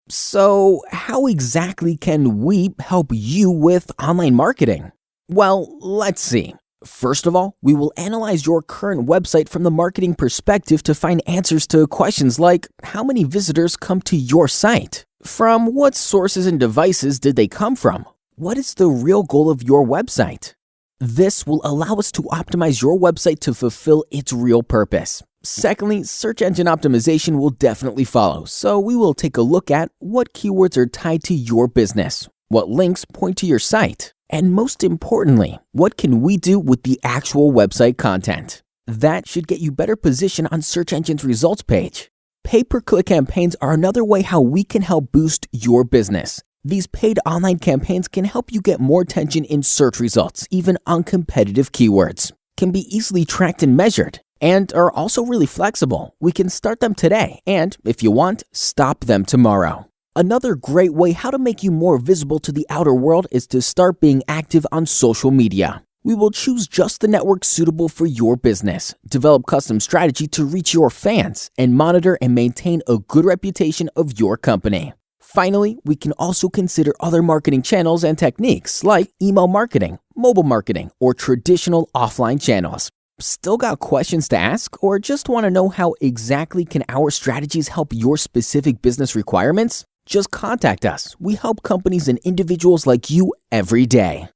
So, how exactly can we help you with online marketing? Well, let's see. First of all, we will analyze your current website from the marketing perspective to find answers to questions like how many visitors come to your site? From what sources and devices did they come from? What is the real goal of your website? This will allow us to optimize your website to fulfill its real purpose. Secondly, search engine optimization will definitely follow, so we will take a look at what keywords are tied to your business, what links point to your site, and most importantly, what can we do with the actual website content? That should get you better position on search engine's results page. Pay-per-click campaigns are another way how we can help boost your business. These paid online campaigns can help you get more attention in search results, even on competitive keywords, can be easily tracked and measured, and are also really flexible. We can start them today, and if you want, stop them tomorrow. Another great way how to make you more visible to the outer world is to start being active on social media. We will choose just the network suitable for your business, develop custom strategy to reach your fans, and monitor and maintain a good reputation of your company. Finally, we can also consider other marketing channels and techniques like email marketing, mobile marketing, or traditional offline channels. Still got questions to ask or just want to know how exactly can our strategies help your specific business requirements? Just contact us. We help companies and individuals like you every day.